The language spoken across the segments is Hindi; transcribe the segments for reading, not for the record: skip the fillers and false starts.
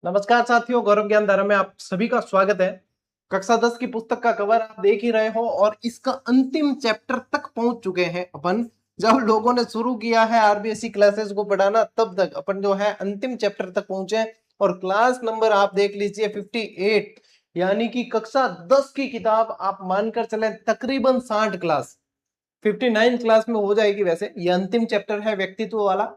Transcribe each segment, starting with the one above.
नमस्कार साथियों, गौरव ज्ञान धारा में आप सभी का स्वागत है। कक्षा 10 की पुस्तक का कवर आप देख ही रहे हो और इसका अंतिम चैप्टर तक पहुंच चुके हैं अपन। जब लोगों ने शुरू किया है आरबीएसई क्लासेस को पढ़ाना, तब तक अपन जो है अंतिम चैप्टर तक पहुंचे और क्लास नंबर आप देख लीजिए 58, यानी कि कक्षा 10 की किताब आप मानकर चले तकरीबन 60 क्लास 59 क्लास में हो जाएगी। वैसे ये अंतिम चैप्टर है व्यक्तित्व वाला,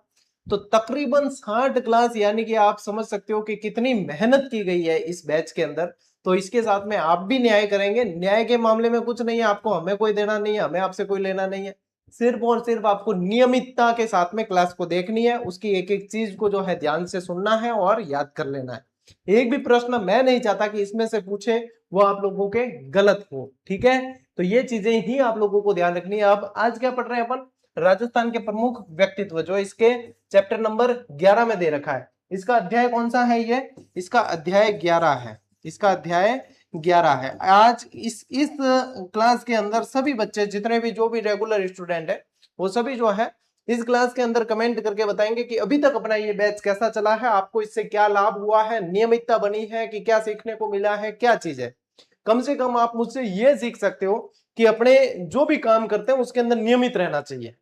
तो तकरीबन 60 क्लास, यानी कि आप समझ सकते हो कि कितनी मेहनत की गई है इस बैच के अंदर। तो इसके साथ में आप भी न्याय करेंगे। न्याय के मामले में कुछ नहीं है, आपको हमें कोई देना नहीं है, हमें आपसे कोई लेना नहीं है। सिर्फ और सिर्फ आपको नियमितता के साथ में क्लास को देखनी है, उसकी एक एक चीज को जो है ध्यान से सुनना है और याद कर लेना है। एक भी प्रश्न मैं नहीं चाहता कि इसमें से पूछे वो आप लोगों के गलत हो, ठीक है। तो ये चीजें ही आप लोगों को ध्यान रखनी है। अब आज क्या पढ़ रहे हैं अपन? राजस्थान के प्रमुख व्यक्तित्व, जो इसके चैप्टर नंबर 11 में दे रखा है। इसका अध्याय कौन सा है? ये इसका अध्याय 11 है। इसका अध्याय 11 है। आज इस क्लास के अंदर सभी बच्चे, जितने भी जो भी रेगुलर स्टूडेंट है, वो सभी जो है इस क्लास के अंदर कमेंट करके बताएंगे कि अभी तक अपना ये बैच कैसा चला है, आपको इससे क्या लाभ हुआ है, नियमितता बनी है कि क्या सीखने को मिला है, क्या चीज है। कम से कम आप मुझसे ये सीख सकते हो कि अपने जो भी काम करते हैं उसके अंदर नियमित रहना चाहिए,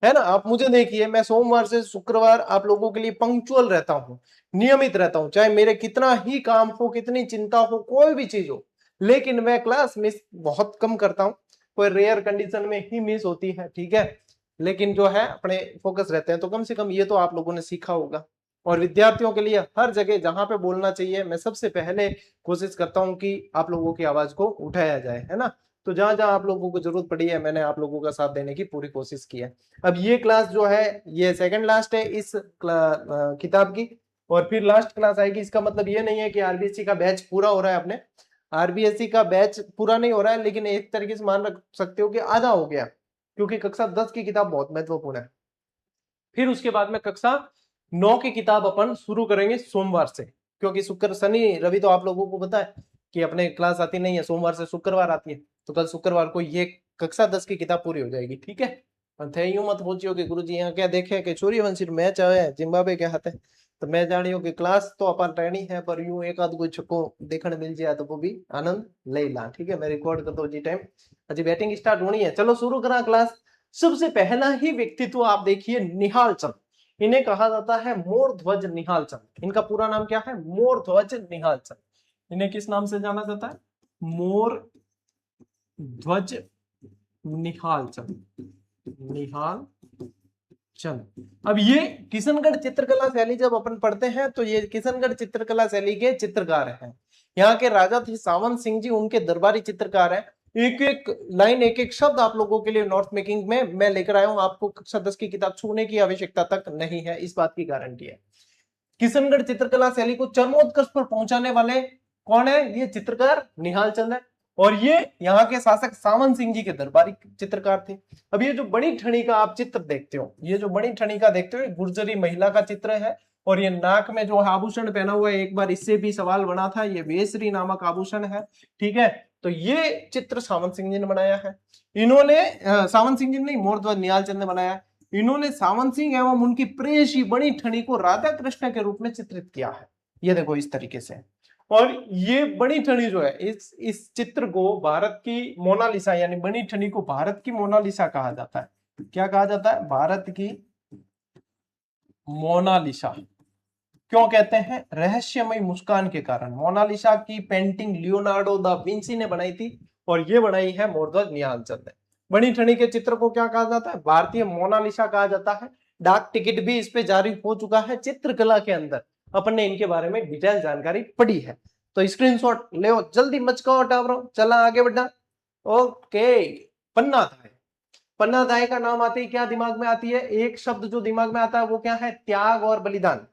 है ना। आप मुझे देखिए, मैं सोमवार से शुक्रवार आप लोगों के लिए पंक्चुअल रहता हूं, नियमित रहता हूं, चाहे मेरे कितना ही काम हो, कितनी चिंता हो, कोई भी चीज हो, लेकिन मैं क्लास मिस बहुत कम करता हूं। कोई रेयर कंडीशन में ही मिस होती है, ठीक है, लेकिन जो है अपने फोकस रहते हैं। तो कम से कम ये तो आप लोगों ने सीखा होगा। और विद्यार्थियों के लिए हर जगह जहां पे बोलना चाहिए, मैं सबसे पहले कोशिश करता हूं कि आप लोगों की आवाज को उठाया जाए, है ना। तो जहां जहां आप लोगों को जरूरत पड़ी है, मैंने आप लोगों का साथ देने की पूरी कोशिश की है। अब ये क्लास जो है ये सेकंड लास्ट है इस किताब की, और फिर लास्ट क्लास आएगी। इसका मतलब ये नहीं है कि आरबीएससी का बैच पूरा हो रहा है अपने। आरबीएससी का बैच पूरा नहीं हो रहा है, लेकिन एक तरीके से मान रख सकते हो कि आधा हो गया, क्योंकि कक्षा 10 की किताब बहुत महत्वपूर्ण है। फिर उसके बाद में कक्षा 9 की किताब अपन शुरू करेंगे सोमवार से, क्योंकि शुक्र शनि रवि तो आप लोगों को पता है कि अपने क्लास आती नहीं है, सोमवार से शुक्रवार आती है। तो कल शुक्रवार को ये कक्षा 10 की किताब पूरी हो जाएगी, ठीक है। थे यूं मत पूछियो कि गुरुजी यहाँ क्या देखे कि सूर्यवंशी मैच आवे जिम्बाब्वे के हाथे। तो मैं जानियो कि क्लास तो अपन रहनी है, पर यूं एक आध कोई छक्को देखने मिल जाए तो वो भी आनंद ले ला, ठीक है। मैं रिकॉर्ड कर दो जी टाइम, अजी बैटिंग स्टार्ट होनी है। चलो शुरू करा क्लास। सबसे पहला ही व्यक्तित्व आप देखिए, निहाल चंद। इन्हें कहा जाता है मोर ध्वज निहाल चंद। इनका पूरा नाम क्या है? मोर ध्वज निहाल चंद। इन्हें किस नाम से जाना जाता है? मोर ध्वज निहाल चंद। निहाल चंद। अब ये किशनगढ़ चित्रकला शैली जब अपन पढ़ते हैं, तो ये किशनगढ़ चित्रकला शैली के चित्रकार हैं। यहाँ के राजा थे सावंत सिंह जी, उनके दरबारी चित्रकार हैं। एक एक लाइन, एक एक शब्द आप लोगों के लिए नोट मेकिंग में मैं लेकर आया हूं। आपको कक्षा 10 की किताब छूने की आवश्यकता तक नहीं है, इस बात की गारंटी है। किशनगढ़ चित्रकला शैली को चरमोत्कर्ष पर पहुंचाने वाले कौन है? ये चित्रकार निहाल चंद है, और ये यहाँ के शासक सावंत सिंह जी के दरबारी चित्रकार थे। अब ये जो बड़ी ठणी का आप चित्र देखते हो, ये जो बड़ी ठणी का देखते हो, गुर्जरी महिला का चित्र है। और ये नाक में जो आभूषण पहना हुआ है, एक बार इससे भी सवाल बना था, ये वेसरी नामक आभूषण है, ठीक है। तो ये चित्र सावंत सिंह जी ने बनाया है। इन्होंने सावंत सिंह जी नहीं, मोरध्वज निहाल चंद ने बनाया है। इन्होंने सावंत सिंह एवं उनकी प्रेयसी बड़ी ठणी को राधा कृष्ण के रूप में चित्रित किया है। ये देखो इस तरीके से। और ये बड़ी ठणी जो है, इस चित्र को भारत की मोनालिसा, यानी बड़ी ठणी को भारत की मोनालिसा कहा जाता है। क्या कहा जाता है? भारत की मोनालिसा। क्यों कहते हैं? रहस्यमय मुस्कान के कारण। मोनालिसा की पेंटिंग लियोनार्डो दा विंसी ने बनाई थी, और ये बनाई है मोरध्वज निहाल चंद ने। बनी ठनी के चित्र को क्या कहा जाता है? भारतीय मोनालिसा कहा जाता है। डाक टिकट भी इस पे जारी हो चुका है। चित्रकला के अंदर अपन ने इनके बारे में डिटेल जानकारी पढ़ी है। तो स्क्रीनशॉट ले, जल्दी मचकाओ टावरो, चला आगे बढ़ना। ओके, पन्ना धाय। पन्ना धाय का नाम आते ही क्या दिमाग में आती है? एक शब्द जो दिमाग में आता है वो क्या है? त्याग और बलिदान।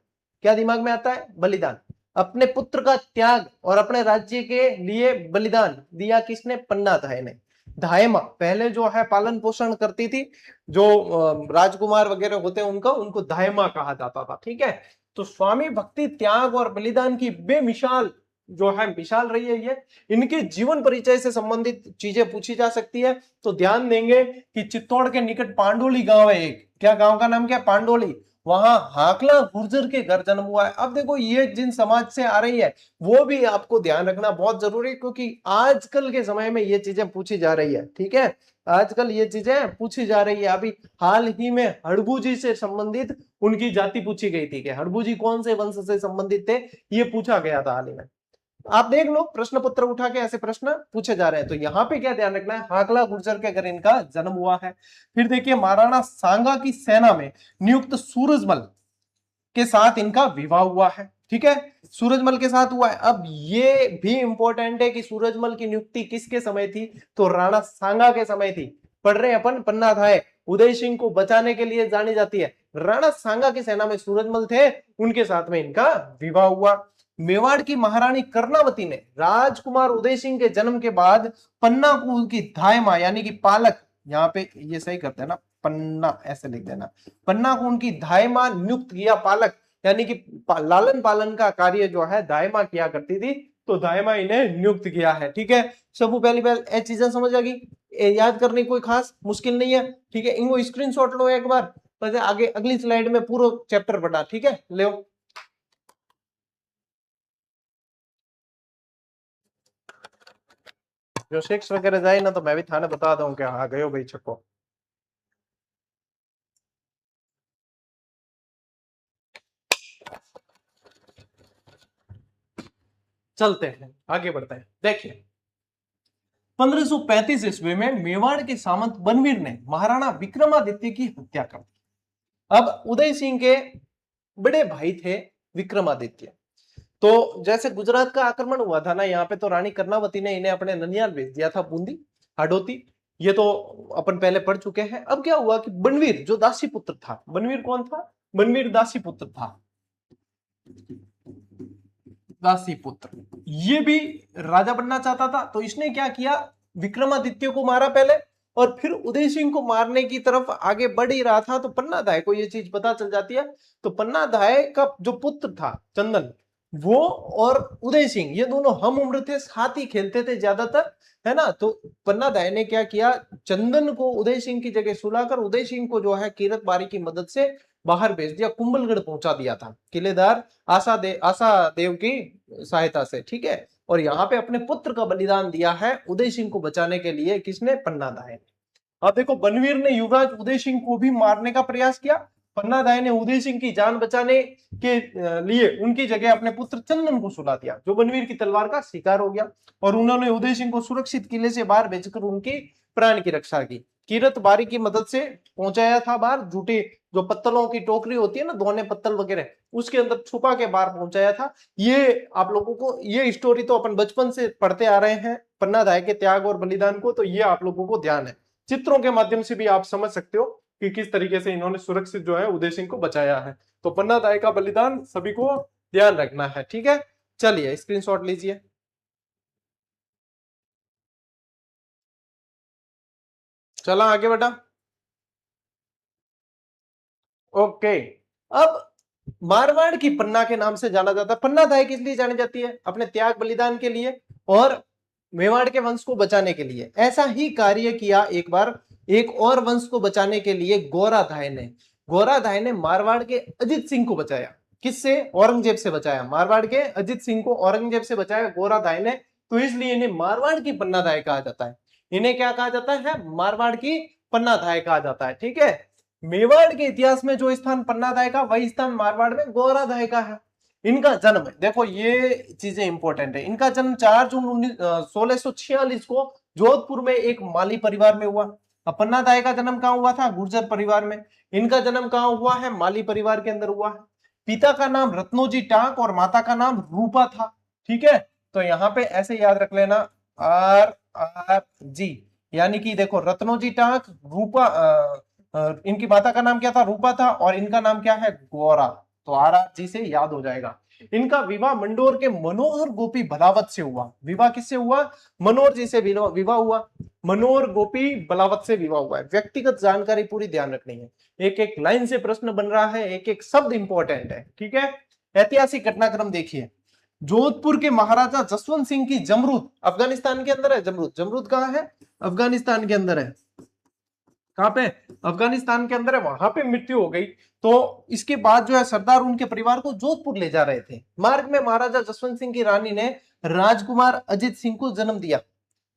क्या दिमाग में आता है? बलिदान। अपने पुत्र का त्याग और अपने राज्य के लिए बलिदान दिया किसने? पन्ना धाय ने। धायमा पहले जो है पालन पोषण करती थी, जो राजकुमार वगैरह होते हैं उनका, उनको धायमा कहा जाता था, ठीक है। तो स्वामी भक्ति, त्याग और बलिदान की बेमिसाल जो है मिसाल रही है ये। इनके जीवन परिचय से संबंधित चीजें पूछी जा सकती है, तो ध्यान देंगे कि चित्तौड़ के निकट पांडोली गांव है एक। क्या गांव का नाम क्या? पांडोली। वहां हाकला गुर्जर के घर जन्म हुआ है। अब देखो ये जिन समाज से आ रही है वो भी आपको ध्यान रखना बहुत जरूरी है, क्योंकि आजकल के समय में ये चीजें पूछी जा रही है। ठीक है, आजकल ये चीजें पूछी जा रही है। अभी हाल ही में हड़बू जी से संबंधित उनकी जाति पूछी गई थी कि हड़बू जी कौन से वंश से संबंधित थे, ये पूछा गया था हाल ही में। आप देख लो प्रश्न पत्र उठा के ऐसे प्रश्न पूछे जा रहे हैं। तो यहाँ पे क्या ध्यान रखना है, हाकला गुर्जर के घर इनका जन्म हुआ है। फिर देखिए महाराणा सांगा की सेना में नियुक्त सूरजमल के साथ इनका विवाह हुआ है। ठीक है, सूरजमल के साथ हुआ है। अब ये भी इंपॉर्टेंट है कि सूरजमल की नियुक्ति किसके समय थी, तो राणा सांगा के समय थी। पढ़ रहे हैं अपन पन्ना धाय, उदय सिंह को बचाने के लिए जानी जाती है। राणा सांगा की सेना में सूरजमल थे, उनके साथ में इनका विवाह हुआ। मेवाड़ की महारानी कर्णावती ने राजकुमार उदय सिंह के जन्म के बाद पन्ना को उनकी धायमा यानी कि पालक, यहाँ पे ये सही करते हैं ना, पन्ना ऐसे लिख देना, पन्ना को उनकी धायमा नियुक्त किया। पालक यानी कि लालन पालन का कार्य जो है दायमा किया करती थी, तो दायमा इन्हें नियुक्त किया है। ठीक है, सबको पहली पहल ये चीजें समझ आ गई, याद करने कोई खास मुश्किल नहीं है। ठीक है, इनको स्क्रीनशॉट लो एक बार, तो आगे अगली स्लाइड में पूरा चैप्टर पढ़ा। ठीक है, ले जो सिक्स वगैरह जाए ना, तो मैं भी थाने बता दूं कि हाँ गयो भाई छक्को। चलते हैं आगे बढ़ते हैं। देखिए 1535 ईस्वी में मेवाड़ के सामंत बनवीर ने महाराणा विक्रमादित्य की हत्या कर दी। अब उदय सिंह के बड़े भाई थे विक्रमादित्य। तो जैसे गुजरात का आक्रमण हुआ था ना यहाँ पे, तो रानी कर्णावती ने इन्हें अपने ननियाल भेज दिया था, बूंदी हाडोती। ये तो अपन पहले पढ़ चुके हैं। अब क्या हुआ कि बनवीर जो दासी पुत्र था, बनवीर कौन था, बनवीर दासी पुत्र था, दासी पुत्र, ये भी राजा बनना चाहता था। तो इसने क्या किया, विक्रमादित्य को मारा पहले, और फिर उदय सिंह को मारने की तरफ आगे बढ़ ही रहा था। तो पन्नाधाय को ये चीज पता चल जाती है। तो पन्नाधाय का जो पुत्र था चंदन, वो और उदय सिंह ये दोनों हम उम्र थे, साथ ही खेलते थे ज्यादातर, है ना। तो पन्नाधाय ने क्या किया, चंदन को उदय सिंह की जगह सुलाकर उदय सिंह को जो है कीरत बारी की मदद से बाहर भेज दिया, कुंभलगढ़ पहुंचा दिया था किलेदार आशा देव की सहायता से। ठीक है, और यहाँ पे अपने पुत्र का बलिदान दिया है उदय सिंह को बचाने के लिए, किसने, पन्नाधाय ने। अब देखो बनवीर ने युवराज उदय सिंह को भी मारने का प्रयास किया। पन्नाधाय ने उदय सिंह की जान बचाने के लिए उनकी जगह अपने पुत्र चंदन को सुला दिया, जो बनवीर की तलवार का शिकार हो गया। और उन्होंने उदय सिंह को सुरक्षित किले से बाहर भेजकर उनकी प्राण की रक्षा की। कीरत बारी की मदद से पहुंचाया था बाहर, झूठे जो पत्तलों की टोकरी होती है ना, दोने पत्तल वगैरह, उसके अंदर छुपा के बाहर पहुंचाया था। ये आप लोगों को ये स्टोरी तो अपन बचपन से पढ़ते आ रहे हैं, पन्नाधाय के त्याग और बलिदान को, तो ये आप लोगों को ध्यान है। चित्रों के माध्यम से भी आप समझ सकते हो कि किस तरीके से इन्होंने सुरक्षित जो है उदय सिंह को बचाया है। तो पन्नाधाय का बलिदान सभी को ध्यान रखना है। ठीक है, चलिए स्क्रीनशॉट लीजिए। चला आगे बेटा। ओके, अब मारवाड़ की पन्ना के नाम से जाना जाता है। पन्नाधाय किस लिए जानी जाती है, अपने त्याग बलिदान के लिए और मेवाड़ के वंश को बचाने के लिए। ऐसा ही कार्य किया एक बार एक और वंश को बचाने के लिए गोराधाय ने। गोराधाय ने मारवाड़ के अजित सिंह को बचाया। किससे, औरंगजेब से बचाया। मारवाड़ के अजित सिंह को औरंगजेब से बचाया गोराधाय ने, तो इसलिए इन्हें मारवाड़ की पन्नाधाय कहा जाता है। इन्हें क्या कहा जाता है, मारवाड़ की पन्नाधाय कहा जाता है। ठीक है, मेवाड़ के इतिहास में जो स्थान पन्नाधाय का, वही स्थान मारवाड़ में गोराधाय का है। इनका जन्म, देखो ये चीजें इंपॉर्टेंट है, इनका जन्म 4 जून 1646 को जोधपुर में एक माली परिवार में हुआ। अब पन्नाधाय का जन्म कहाँ हुआ था, गुर्जर परिवार में। इनका जन्म कहाँ हुआ है, माली परिवार के अंदर हुआ है। पिता का नाम रत्नोजी टांक और माता का नाम रूपा था। ठीक है, तो यहाँ पे ऐसे याद रख लेना, आर आर जी, यानी कि देखो रत्नोजी टांक, रूपा, इनकी माता का नाम क्या था, रूपा था, और इनका नाम क्या है, गौरा। तो आर आर जी से याद हो जाएगा। इनका विवाह मंडोर के मनोहर गोपी बलावत से हुआ। विवाह किससे हुआ, मनोहर जी से विवाह हुआ, मनोहर गोपी बलावत से विवाह हुआ है। व्यक्तिगत जानकारी पूरी ध्यान रखनी है, एक एक लाइन से प्रश्न बन रहा है, एक एक शब्द इंपॉर्टेंट है। ठीक है, ऐतिहासिक घटनाक्रम देखिए। जोधपुर के महाराजा जसवंत सिंह की जमरूद, अफगानिस्तान के अंदर है जमरूद, जमरूद कहाँ है, अफगानिस्तान के अंदर है। कहां पे, अफगानिस्तान के अंदर है, वहां पे मृत्यु हो गई। तो इसके बाद जो है सरदार उनके परिवार को जोधपुर ले जा रहे थे। मार्ग में महाराजा जसवंत सिंह की रानी ने राजकुमार अजित सिंह को जन्म दिया।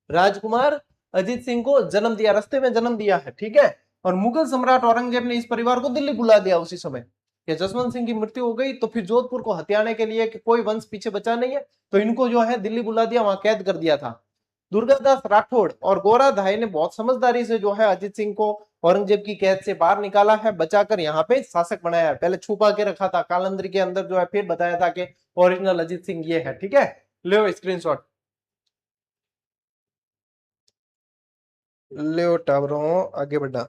राजकुमार अजित सिंह को जन्म दिया, रास्ते में जन्म दिया है, ठीक है। और मुगल सम्राट औरंगजेब ने इस परिवार को दिल्ली बुला दिया उसी समय कि जसवंत सिंह की मृत्यु हो गई, तो फिर जोधपुर को हथियाने के लिए कि कोई वंश पीछे बचा नहीं है, तो इनको जो है दिल्ली बुला दिया, वहां कैद कर दिया था। दुर्गादास राठौड़ और गोरा धाय ने बहुत समझदारी से जो है अजित सिंह को औरंगजेब की कैद से बाहर निकाला है, बचाकर यहाँ पे शासक बनाया है। पहले छुपा के रखा था कालंदरी के अंदर जो है, फिर बताया था कि ओरिजिनल अजित सिंह ये है, ठीक है। ले स्क्रीनशॉट, ले टावरों आगे बढ़ा।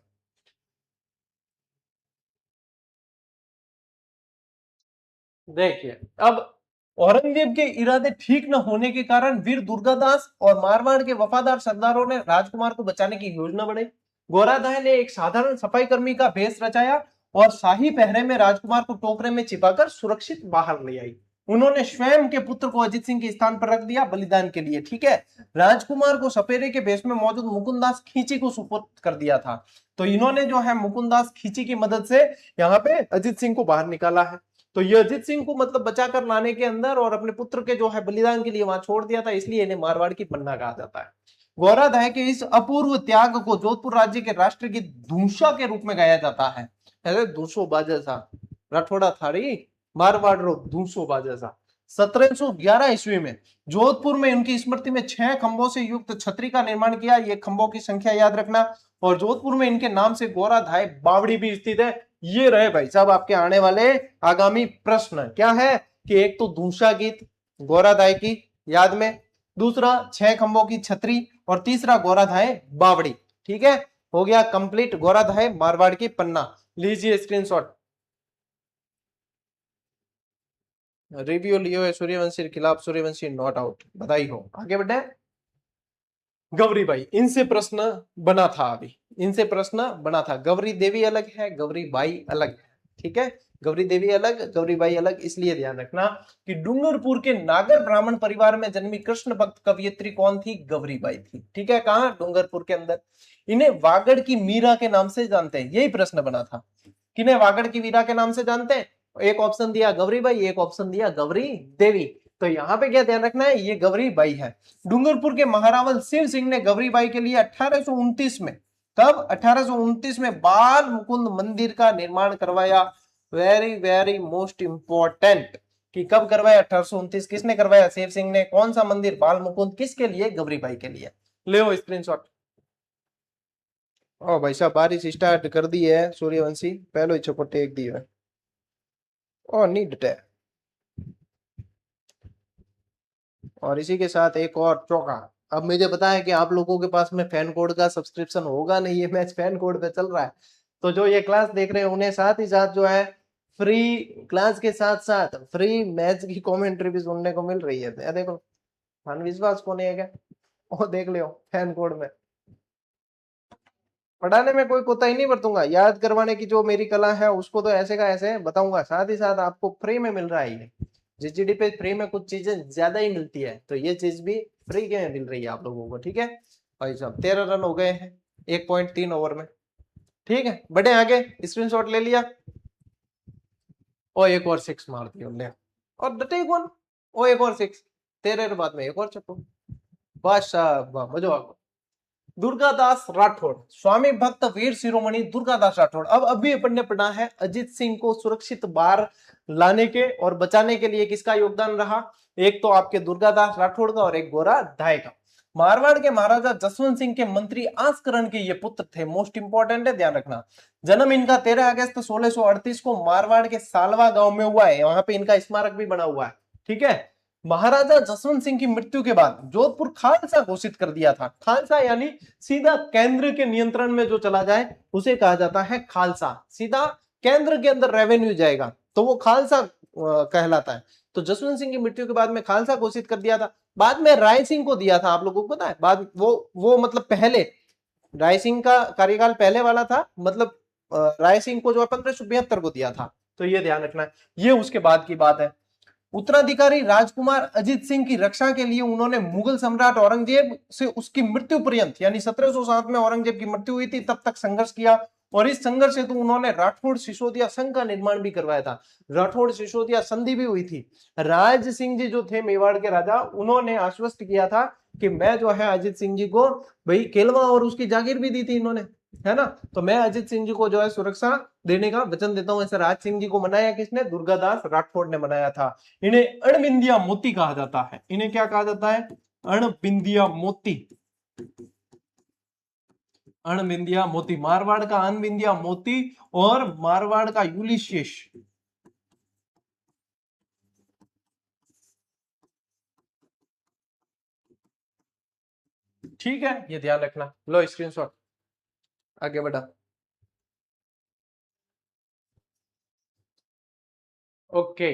देखिए, अब औरंगजेब के इरादे ठीक न होने के कारण वीर दुर्गादास और मारवाड़ के वफादार सरदारों ने राजकुमार को बचाने की योजना बनाई। गोराधाय ने एक साधारण सफाई कर्मी का भेष रचाया और शाही पहरे में राजकुमार को टोकरे में छिपाकर सुरक्षित बाहर ले आई। उन्होंने स्वयं के पुत्र को अजित सिंह के स्थान पर रख दिया बलिदान के लिए, ठीक है। राजकुमार को सपेरे के भेष में मौजूद मुकुंदास खींची को सुपुर्द कर दिया था। तो इन्होंने जो है मुकुंदास खींची की मदद से यहाँ पे अजित सिंह को बाहर निकाला है। तो ये अजित सिंह को मतलब बचाकर लाने के अंदर और अपने पुत्र के जो है बलिदान के लिए वहां छोड़ दिया था, इसलिए इन्हें मारवाड़ की पन्ना कहा जाता है। गौराधाय के इस अपूर्व त्याग को जोधपुर राज्य के राष्ट्रगीत धूषा के रूप में गाया जाता है। अरे धूसो बाजसा राठौड़ा थारी मारवाड़ रो धूसो बाजसा। 1711 ईस्वी में जोधपुर में उनकी स्मृति में 6 खंभों से युक्त छतरी का निर्माण किया। ये खंभों की संख्या याद रखना। और जोधपुर में इनके नाम से गोराधाय बावड़ी भी स्थित है। ये रहे भाई साहब आपके आने वाले आगामी प्रश्न, क्या है कि एक तो धूषा गीत गोराधाय की याद में, दूसरा 6 खंभों की छतरी, और तीसरा गोराधाय बावड़ी, ठीक है। हो गया कंप्लीट गोराधाय मारवाड़ की पन्ना। लीजिए स्क्रीनशॉट। रिव्यू लियो है सूर्यवंशी के खिलाफ, सूर्यवंशी नॉट आउट, बधाई हो। आगे बढ़े। गौरी बाई, इनसे प्रश्न बना था, अभी इनसे प्रश्न बना था। गौरी देवी अलग है, गौरी बाई अलग है, ठीक है। गौरी देवी अलग, गौरी बाई अलग, इसलिए ध्यान रखना कि डूंगरपुर के नागर ब्राह्मण परिवार में जन्मी कृष्ण भक्त कवयित्री कौन थी, गौरी बाई थी, ठीक है। कहां, डूंगरपुर के अंदर। इन्हें वागड़ की मीरा के नाम से जानते हैं, यही प्रश्न बना था। किन्हें वागड़ की मीरा के नाम से जानते हैं? एक ऑप्शन दिया गौरी बाई, एक ऑप्शन दिया गौरी देवी। तो यहाँ पे क्या ध्यान रखना है, ये गौरी बाई है। डूंगरपुर के महारावल शिव सिंह ने गौरी बाई के लिए 1829 में, तब 1829 में बाल मुकुंद मंदिर का निर्माण करवाया। वेरी वेरी मोस्ट इंपॉर्टेंट कि कब करवाया, 1829। किसने करवाया, शिव सिंह ने। कौन सा मंदिर, बाल मुकुंद, किसके लिए, गौरी बाई के लिए। ले स्क्रीनशॉट। ओ भाई साहब बारिश स्टार्ट कर दी है, सूर्यवंशी पहले ही छपो टेक दी है। ओ नीड है। और इसी के साथ एक और चौका। अब मुझे पता है कि आप लोगों के पास में फैन कोड का सब्सक्रिप्शन होगा नहीं, ये मैच फैन कोड पे चल रहा है। तो जो ये क्लास देख रहे हैं उन्हें साथ ही साथ जो है फ्री क्लास के साथ साथ फ्री मैच की कमेंट्री भी सुनने को मिल रही है। देखो विश्वास को नहीं है क्या, वो देख लियो फैन कोड में। पढ़ाने में कोई कोताही नहीं बरतूंगा, याद करवाने की जो मेरी कला है उसको तो ऐसे का ऐसे बताऊंगा। साथ ही साथ आपको फ्री में मिल रहा है ये जीजीडी पे, फ्री में कुछ चीजें ज्यादा ही मिलती है, तो ये चीज भी फ्री के में मिल रही है आप लोगों को, ठीक है भाई साहब। 13 रन हो गए हैं 1.3 ओवर में, ठीक है। बढ़े आगे, स्क्रीनशॉट ले लिया। ओ एक और 6 मार दिया और डटे कौन, ओ एक और 6, 13 बाद में एक और चप्पू, बादशाह मजो आपको। दुर्गादास राठौड़, स्वामी भक्त वीर शिरोमणि दुर्गादास राठौड़। अब अभी अपन ने पढ़ा है अजित सिंह को सुरक्षित बाहर लाने के और बचाने के लिए किसका योगदान रहा, एक तो आपके दुर्गादास राठौड़ का और एक गोराधाय का। मारवाड़ के महाराजा जसवंत सिंह के मंत्री आंसकरण के ये पुत्र थे, मोस्ट इंपॉर्टेंट है, ध्यान रखना। जन्म इनका 13 अगस्त 1638 को मारवाड़ के सालवा गांव में हुआ है, वहां पे इनका स्मारक भी बना हुआ है, ठीक है। महाराजा जसवंत सिंह की मृत्यु के बाद जोधपुर खालसा घोषित कर दिया था। खालसा यानी सीधा केंद्र के नियंत्रण में जो चला जाए उसे कहा जाता है खालसा। सीधा केंद्र के अंदर रेवेन्यू जाएगा तो वो खालसा कहलाता है। तो जसवंत सिंह की मृत्यु के बाद में खालसा घोषित कर दिया था। बाद में राय सिंह को दिया था, आप लोगों को पता है। बाद वो मतलब पहले राय सिंह का कार्यकाल पहले वाला था, मतलब राय सिंह को जो है 1572 को दिया था। तो ये ध्यान रखना है, ये उसके बाद की बात है। उत्तराधिकारी राजकुमार अजीत सिंह की रक्षा के लिए उन्होंने मुगल सम्राट औरंगजेब से उसकी मृत्यु पर्यंत, यानी 1707 में औरंगजेब की मृत्यु हुई थी तब तक संघर्ष किया, और इस संघर्ष हेतु उन्होंने राठौड़ सिसोदिया संघ का निर्माण भी करवाया था। राठौड़ सिसोदिया संधि भी हुई थी। राज सिंह जी जो थे मेवाड़ के राजा, उन्होंने आश्वस्त किया था कि मैं जो है अजीत सिंह जी को, भाई केलवा और उसकी जागीर भी दी थी इन्होंने, है ना, तो मैं अजीत सिंह जी को जो है सुरक्षा देने का वचन देता हूं। ऐसे राज सिंह जी को मनाया किसने? दुर्गादास राठौड़ ने मनाया था। इन्हें अणबिंदिया मोती कहा जाता है। इन्हें क्या कहा जाता है? अणबिंदिया मोती। अणबिंदिया मोती, मारवाड़ का अणबिंदिया मोती और मारवाड़ का यूलिशियस। ठीक है, ये ध्यान रखना। लो स्क्रीनशॉट, आगे बढ़ा। ओके,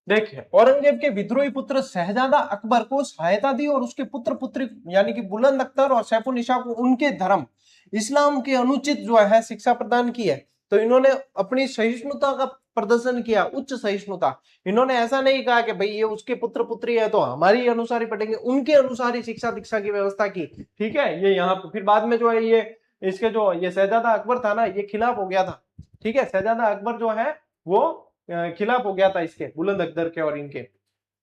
देखिए औरंगजेब के विद्रोही पुत्र शहजादा अकबर को सहायता दी और उसके पुत्र पुत्री यानी कि बुलंद अख्तर और सैफुन्निसा को उनके धर्म इस्लाम के अनुचित जो है शिक्षा प्रदान की है। तो इन्होंने अपनी सहिष्णुता का प्रदर्शन किया, उच्च सहिष्णुता। इन्होंने ऐसा नहीं कहा कि भाई ये उसके पुत्र पुत्री है तो हमारी अनुसार ही पढ़ेंगे, उनके अनुसार ही शिक्षा दीक्षा की व्यवस्था की। ठीक है, ये यहाँ पे फिर बाद में जो है ये इसके जो ये शहजादा अकबर था ना, ये खिलाफ हो गया था। ठीक है, शहजादा अकबर जो है वो खिलाफ हो गया था इसके, बुलंद अख्तर के और इनके।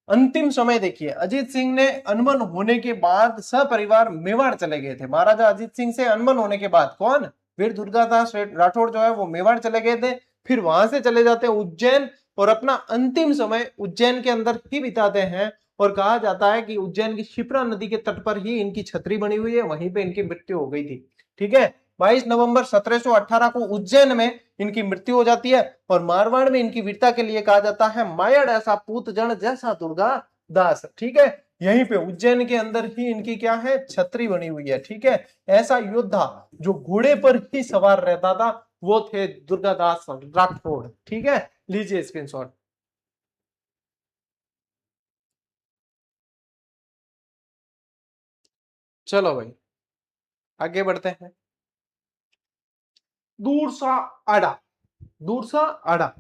अंतिम समय देखिए, अजीत सिंह ने अनबन होने के बाद सपरिवार मेवाड़ चले गए थे। महाराजा अजीत सिंह से अनबन होने के बाद कौन? वीर दुर्गादास राठौड़ जो है वो मेवाड़ चले गए थे। फिर वहां से चले जाते हैं उज्जैन और अपना अंतिम समय उज्जैन के अंदर ही बिताते हैं। और कहा जाता है कि उज्जैन की शिप्रा नदी के तट पर ही इनकी छतरी बनी हुई है, वहीं पे इनकी मृत्यु हो गई थी। ठीक है, 22 नवंबर 1718 को उज्जैन में इनकी मृत्यु हो जाती है। और मारवाड़ में इनकी वीरता के लिए कहा जाता है मायड़ ऐसा पूत जन जैसा दुर्गा दास। ठीक है, यहीं पे उज्जैन के अंदर ही इनकी क्या है? छतरी बनी हुई है। ठीक है, ऐसा योद्धा जो घोड़े पर ही सवार रहता था वो थे दुर्गादास राठौड़। ठीक है, लीजिए स्क्रीनशॉट। चलो भाई आगे बढ़ते हैं। दूरसा आड़ा, दूरसा आड़ा।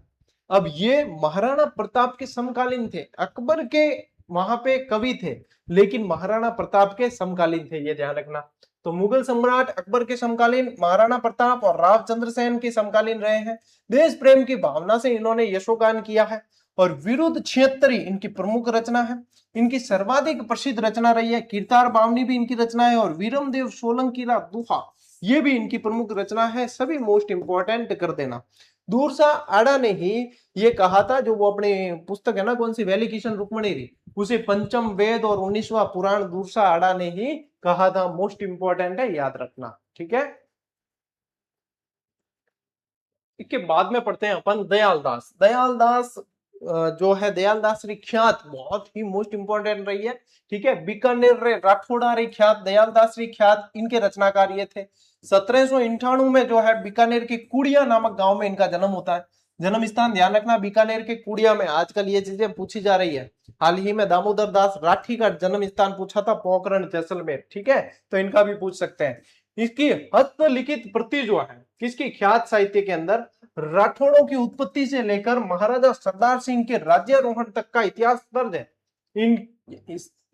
अब ये महाराणा प्रताप के समकालीन थे। अकबर के वहां पे कवि थे लेकिन महाराणा प्रताप के समकालीन थे, ये ध्यान रखना। तो मुगल सम्राट अकबर के समकालीन, महाराणा प्रताप और रावचंद्र सेन के समकालीन रहे हैं। देश प्रेम की भावना से इन्होंने यशोगान किया है। और विरुद्ध छिहत्तरी इनकी प्रमुख रचना है। इनकी सर्वाधिक प्रसिद्ध रचना रही है कीर्तार बावनी भी इनकी रचना है, और वीरम देव सोलंकी रा दुहा ये भी इनकी प्रमुख रचना है। सभी मोस्ट इंपॉर्टेंट कर देना। दूरसा आड़ा ने ही ये कहा था, जो वो अपने पुस्तक है ना कौन सी, वैली किशन रुक्मणी री, उसे पंचम वेद और 19वां पुराण दूरसा आड़ा ने ही कहा था। मोस्ट इंपॉर्टेंट है, याद रखना। ठीक है, इसके बाद में पढ़ते हैं अपन दयालदास। दयालदास जो है दयालदास री ख्यात बहुत ही मोस्ट इंपॉर्टेंट रही है। ठीक है, बीकानेर रे राठौड़ा री ख्यात, दयालदास री ख्यात, इनके रचनाकार ये थे। 1798 में जो है बीकानेर के कुड़िया नामक गांव में इनका जन्म होता है। जन्म स्थान ध्यान रखना बीकानेर के कुड़िया में। आजकल ये चीजें पूछी जा रही है। हाल ही में दामोदर दास राठी का जन्म स्थान पूछा था, पोखरण जैसलमेर। ठीक है, तो इनका भी पूछ सकते हैं। इसकी हस्तलिखित प्रति जो है किसकी? ख्यात साहित्य के अंदर राठौड़ों की उत्पत्ति से लेकर महाराजा सरदार सिंह के राज्यारोहण तक का इतिहास दर्ज है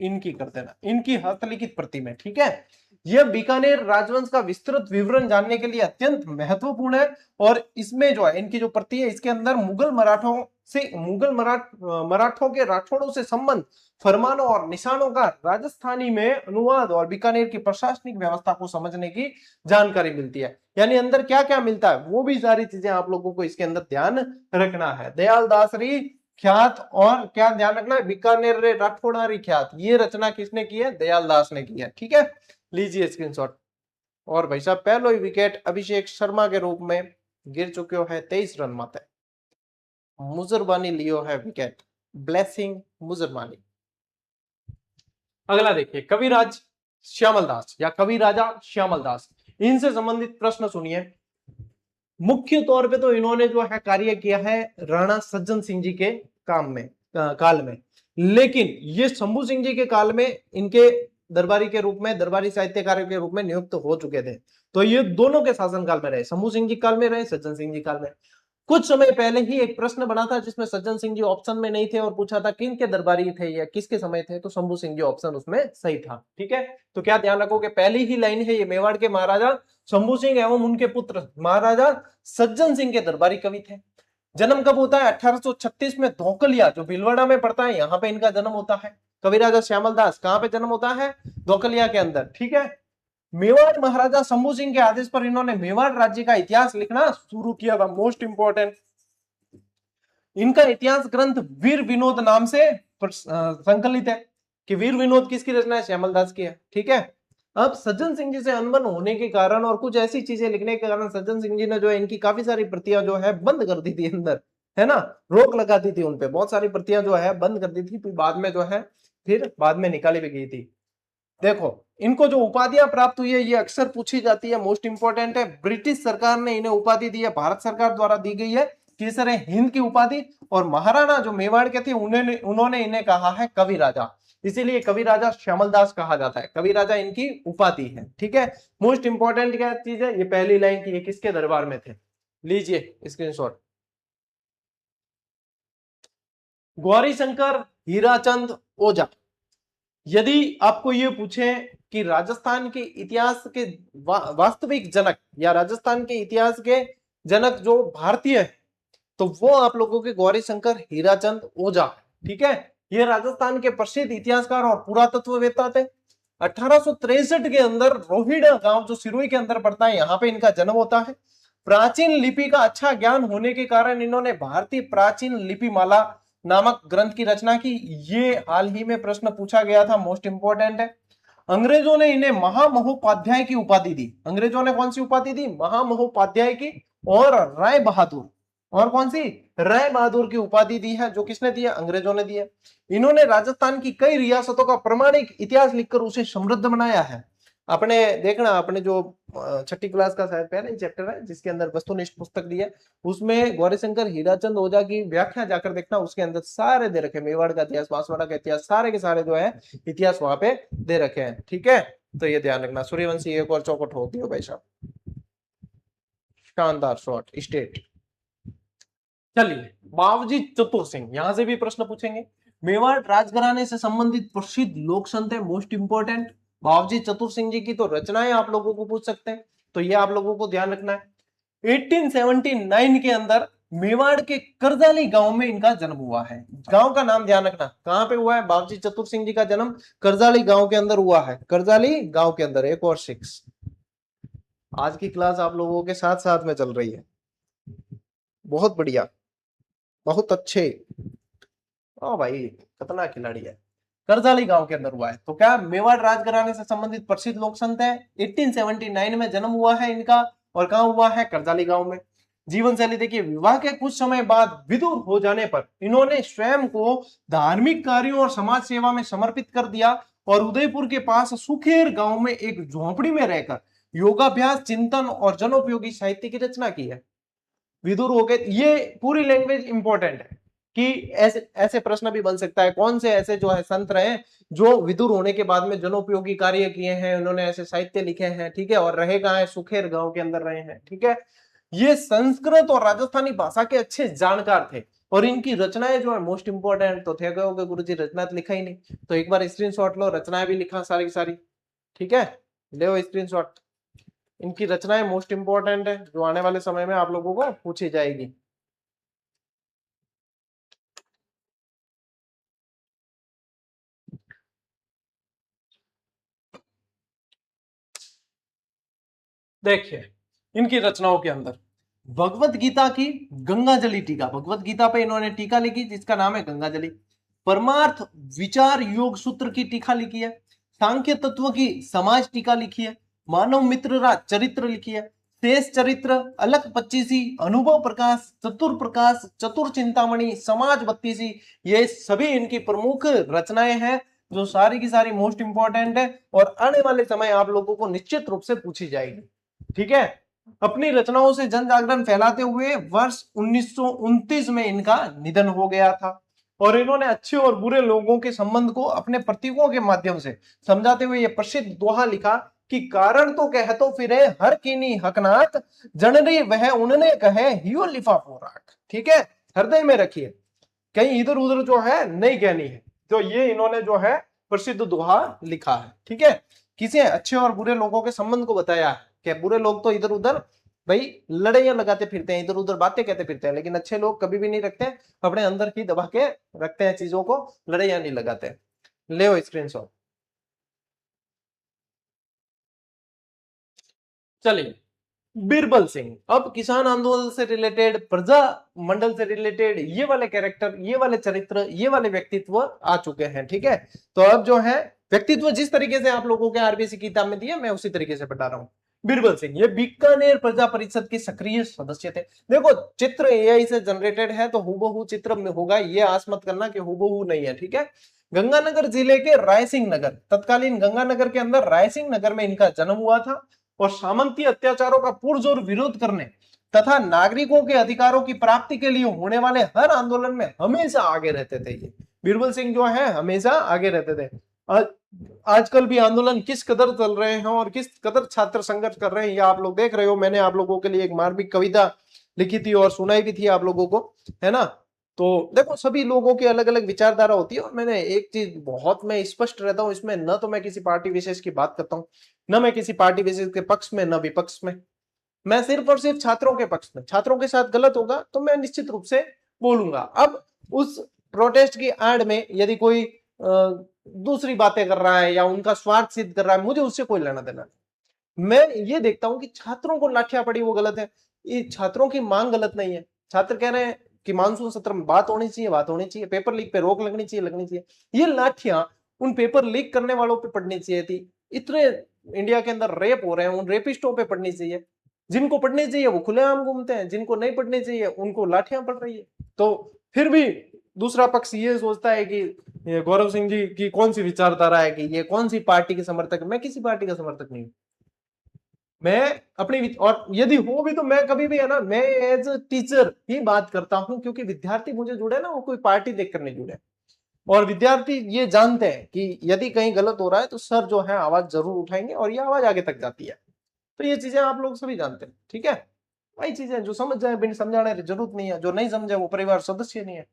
इनकी कर देना, इनकी हस्तलिखित प्रति में। ठीक है, यह बीकानेर राजवंश का विस्तृत विवरण जानने के लिए अत्यंत महत्वपूर्ण है। और इसमें जो है इनकी जो प्रति है इसके अंदर मुगल मराठों के राठौड़ों से संबंध, फरमानों और निशानों का राजस्थानी में अनुवाद और बीकानेर की प्रशासनिक व्यवस्था को समझने की जानकारी मिलती है। यानी अंदर क्या क्या मिलता है वो भी सारी चीजें आप लोगों को इसके अंदर ध्यान रखना है। दयालदासरी ख्यात और क्या ध्यान रखना है? बीकानेर रे राठौड़ारी ख्यात, ये रचना किसने की है? दयालदास ने की है। ठीक है, लीजिए स्क्रीनशॉट। और भाई साहब पहलो ही विकेट अभिषेक शर्मा के रूप में गिर चुके है 23 रन माते। मुजरबानी लियो है विकेट, ब्लेसिंग मुजरबानी। अगला देखिए कविराज श्यामल दास या कवि राजा श्यामल दास, इनसे संबंधित प्रश्न सुनिए। मुख्य तौर पे तो इन्होंने जो है कार्य किया है राणा सज्जन सिंह जी के काल में, लेकिन ये शंभू सिंह जी के काल में इनके दरबारी के रूप में, दरबारी साहित्यकार के रूप में नियुक्त हो चुके थे। तो ये दोनों के शासनकाल में रहे, शंभू सिंह जी काल में रहे, सज्जन सिंह जी काल में। कुछ समय पहले ही एक प्रश्न बना था जिसमें सज्जन सिंह जी ऑप्शन में नहीं थे और पूछा था किन के दरबारी थे या किसके समय थे, तो शंभू सिंह जी ऑप्शन उसमें सही था। ठीक है, तो क्या ध्यान रखोगे, पहली ही लाइन है ये मेवाड़ के महाराजा शंभू सिंह एवं उनके पुत्र महाराजा सज्जन सिंह के दरबारी कवि थे। जन्म कब होता है 1836 में धोकलिया जो भीलवाड़ा में पड़ता है, यहां पे इनका जन्म होता है। कवि राजा श्यामल दास कहां पे जन्म होता है, धोकलिया के अंदर। ठीक है, मेवाड़ महाराजा शंभू सिंह के आदेश पर इन्होंने मेवाड़ राज्य का इतिहास लिखना शुरू किया था। मोस्ट इंपोर्टेंट, इनका इतिहास ग्रंथ वीर विनोद नाम से संकलित है कि वीर विनोद किसकी रचना है, श्यामल दास की है। ठीक है, अब सज्जन सिंह जी से अनबन होने के कारण और कुछ ऐसी चीजें लिखने के कारण सज्जन सिंह जी ने जो है इनकी काफी सारी प्रतियां जो है बंद कर दी थी अंदर, है ना, रोक लगा दी थी उनपे, बहुत सारी प्रतियां जो है बंद कर दी थी, फिर बाद में जो है फिर बाद में निकाली भी गई थी। देखो, इनको जो उपाधियां प्राप्त हुई है ये अक्सर पूछी जाती है, मोस्ट इंपोर्टेंट है। ब्रिटिश सरकार ने इन्हें उपाधि दी है, भारत सरकार द्वारा दी गई है केसर हिंद की उपाधि, और महाराणा जो मेवाड़ के थे उन्होंने इन्हें कहा है कवि राजा, इसीलिए कवि राजा श्यामल दास कहा जाता है, कवि राजा इनकी उपाधि है। ठीक है, मोस्ट इंपोर्टेंट क्या चीज है, ये पहली लाइन की, ये किसके दरबार में थे, लीजिए स्क्रीनशॉट। गौरी शंकर हीराचंद ओझा। यदि आपको ये पूछे कि राजस्थान के इतिहास के वास्तविक जनक या राजस्थान के इतिहास के जनक जो भारतीय है, तो वो आप लोगों के गौरी शंकर हीराचंद ओझा। ठीक है, ये राजस्थान के प्रसिद्ध इतिहासकार और पुरातत्ववेत्ता थे। 1863 के अंदर रोहिड़ा गांव जो सिरोही के अंदर पड़ता है, यहाँ पे इनका जन्म होता है। प्राचीन लिपि का अच्छा ज्ञान होने के कारण इन्होंने भारतीय प्राचीन लिपि माला नामक ग्रंथ की रचना की। ये हाल ही में प्रश्न पूछा गया था, मोस्ट इंपोर्टेंट है। अंग्रेजों ने इन्हें महामहोपाध्याय की उपाधि दी। अंग्रेजों ने कौन सी उपाधि दी, महामहोपाध्याय की, और राय बहादुर, और कौन सी, राय बहादुर की उपाधि दी है, जो किसने दी है, अंग्रेजों ने दी है। इन्होंने राजस्थान की कई रियासतों का प्रमाणिक इतिहास लिखकर उसे समृद्ध बनाया है। आपने देखना, आपने जो छठी क्लास का शायद पहला ही चैप्टर है जिसके अंदर वस्तुनिष्ठ पुस्तक दी है, उसमें गौरीशंकर हीराचंद ओझा की व्याख्या जाकर देखना, उसके अंदर सारे दे रखे, मेवाड़ का इतिहास, बांसवाड़ा का इतिहास, सारे के सारे जो है इतिहास वहां पे दे रखे हैं। ठीक है, तो ये ध्यान रखना। सूर्यवंशी एक और चौकट होती हो भाई साहब, शानदार शॉट स्टेट। चलिए, बावजी चतुर सिंह, यहां से भी प्रश्न पूछेंगे। मेवाड़ राजघराने से संबंधित प्रसिद्ध लोक संत है, मोस्ट इंपोर्टेंट। बावजी चतुर सिंह जी की तो रचनाएं आप लोगों को पूछ सकते हैं, तो ये आप लोगों को ध्यान रखना है। 1879 के अंदर मेवाड़ के करजाली गांव में इनका जन्म हुआ है। गांव का नाम ध्यान रखना, कहां पे हुआ है, बावजी चतुर सिंह जी का जन्म करजाली गांव के अंदर हुआ है, करजाली गांव के अंदर। एक और 6, आज की क्लास आप लोगों के साथ साथ में चल रही है, बहुत बढ़िया, बहुत अच्छे। ओ भाई, कितना खिलाड़ी है। करजाली गांव के अंदर हुआ है, तो क्या मेवाड़ राजघराने से संबंधित प्रसिद्ध लोक संत है। 1879 में जन्म हुआ है इनका, और कहा हुआ है, करजाली गांव में। जीवन शैली देखिए, विवाह के कुछ समय बाद विदुर हो जाने पर इन्होंने स्वयं को धार्मिक कार्यों और समाज सेवा में समर्पित कर दिया, और उदयपुर के पास सुखेर गांव में एक झोंपड़ी में रहकर योगाभ्यास, चिंतन और जनोपयोगी साहित्य की रचना की है। विदुर हो गए, ये पूरी लैंग्वेज इंपॉर्टेंट है कि ऐसे ऐसे प्रश्न भी बन सकता है, कौन से ऐसे जो है संत रहे जो विदुर होने के बाद में जनोपयोगी कार्य किए हैं, उन्होंने ऐसे साहित्य लिखे हैं। ठीक है, और रहे कहां है, सुखेर गांव के अंदर रहे हैं। ठीक है, ये संस्कृत और राजस्थानी भाषा के अच्छे जानकार थे, और इनकी रचनाएं जो है मोस्ट इंपोर्टेंट। तो थे गए गुरु जी रचना तो लिखा ही नहीं, तो एक बार स्क्रीनशॉट लो, रचनाएं भी लिखा सारी की सारी। ठीक है, ले स्क्रीनशॉट, इनकी रचनाएं मोस्ट इंपोर्टेंट है, जो आने वाले समय में आप लोगों को पूछी जाएगी। देखिए, इनकी रचनाओं के अंदर भगवत गीता की गंगाजली टीका, भगवत गीता पे इन्होंने टीका लिखी जिसका नाम है गंगाजली। परमार्थ विचार योग सूत्र की टीका लिखी है। सांख्य तत्व की समाज टीका लिखी है। मानव मित्र चरित्र लिखी है। शेष चरित्र, अलग 25, अनुभव प्रकाश, चतुर प्रकाश, चतुर चिंतामणि, समाज 32, ये सभी इनकी प्रमुख रचनाएं हैं, जो सारी की सारी मोस्ट इंपोर्टेंट है, और आने वाले समय आप लोगों को निश्चित रूप से पूछी जाएगी। ठीक है, अपनी रचनाओं से जन जागरण फैलाते हुए वर्ष 1929 में इनका निधन हो गया था, और इन्होंने अच्छे और बुरे लोगों के संबंध को अपने प्रतीकों के माध्यम से समझाते हुए यह प्रसिद्ध दोहा लिखा कि कारण तो कह तो फिरे हर कीनी हकनात, जनरी वह उन्होंने कहे हियो लिफाफो राख। ठीक है, हृदय में रखिए, कहीं इधर उधर जो है नहीं कहनी है। तो ये इन्होंने जो है प्रसिद्ध दोहा लिखा है। ठीक है, किसी अच्छे और बुरे लोगों के संबंध को बताया है कि बुरे लोग तो इधर उधर भाई लड़ाइयां लगाते फिरते हैं, इधर उधर बातें कहते फिरते हैं, लेकिन अच्छे लोग कभी भी नहीं रखते, अपने अंदर ही दबा के रखते हैं चीजों को, लड़ाइयां नहीं लगाते। ले स्क्रीनशॉट। चलिए, बीरबल सिंह, अब किसान आंदोलन से रिलेटेड, प्रजा मंडल से रिलेटेड ये वाले कैरेक्टर, ये वाले चरित्र, ये वाले व्यक्तित्व आ चुके हैं। ठीक है, तो अब जो है व्यक्तित्व जिस तरीके से आप लोगों के आरबीसी किताब में दिए, मैं उसी तरीके से बता रहा हूं। बीरबल सिंह ये बीकानेर प्रजा परिषद के सक्रिय सदस्य थे। देखो, चित्र एआई से जनरेटेड है तो हूबहू चित्र में होगा, ये आस मत करना कि हूबहू नहीं है। ठीक है, गंगानगर जिले के रायसिंह नगर, तत्कालीन गंगानगर के अंदर रायसिंह नगर में इनका जन्म हुआ था, और सामंती अत्याचारों का पुरजोर विरोध करने तथा नागरिकों के अधिकारों की प्राप्ति के लिए होने वाले हर आंदोलन में हमेशा आगे रहते थे। ये बीरबल सिंह जो है हमेशा आगे रहते थे। आजकल भी आंदोलन किस कदर चल रहे हैं और किस कदर छात्र संघर्ष कर रहे हैं, ये आप लोग देख रहे हो। मैंने आप लोगों के लिए एक मार्मिक कविता लिखी थी और सुनाई भी थी आप लोगों को, है ना। तो देखो, सभी लोगों की अलग अलग विचारधारा होती है, और मैंने एक चीज बहुत मैं स्पष्ट रहता हूं इसमें, न तो मैं किसी पार्टी विशेष की बात करता हूं, न मैं किसी पार्टी विशेष के पक्ष में, न विपक्ष में। मैं सिर्फ और सिर्फ छात्रों के पक्ष में, छात्रों के साथ गलत होगा तो मैं निश्चित रूप से बोलूंगा। अब उस प्रोटेस्ट की आड़ में यदि कोई दूसरी बातें कर रहा है या उनका स्वार्थ सिद्ध कर रहा है, मुझे उससे कोई लेना देना नहीं। मैं ये देखता हूं कि छात्रों को लाठियां पड़ी वो गलत है, ये छात्रों की मांग गलत नहीं है। छात्र कह रहे हैं कि मानसून सत्र में बात होनी चाहिए, बात होनी चाहिए, पेपर लीक पे रोक लगनी चाहिए, लगनी चाहिए। ये लाठियां उन पेपर लीक करने वालों पे पड़नी चाहिए थी। इतने इंडिया के अंदर रेप हो रहे हैं, उन रेपिस्टों पे पड़नी चाहिए। जिनको पढ़नी चाहिए वो खुलेआम घूमते हैं, जिनको नहीं पढ़नी चाहिए उनको लाठियां पड़ रही है। तो फिर भी दूसरा पक्ष ये सोचता है कि ये गौरव सिंह जी की कौन सी विचारधारा है, कि ये कौन सी पार्टी के समर्थक। मैं किसी पार्टी का समर्थक नहीं हूं। मैं अपनी और यदि हो भी तो मैं कभी भी, है ना, मैं एज अ टीचर ही बात करता हूं, क्योंकि विद्यार्थी मुझे जुड़े ना, वो कोई पार्टी देखकर नहीं जुड़े। और विद्यार्थी ये जानते हैं कि यदि कहीं गलत हो रहा है तो सर जो है आवाज जरूर उठाएंगे, और ये आवाज आगे तक जाती है। तो ये चीजें आप लोग सभी जानते हैं। ठीक है, वही चीजें जो समझ जाए, बिन समझाने की जरूरत नहीं है, जो नहीं समझे वो परिवार सदस्य नहीं है।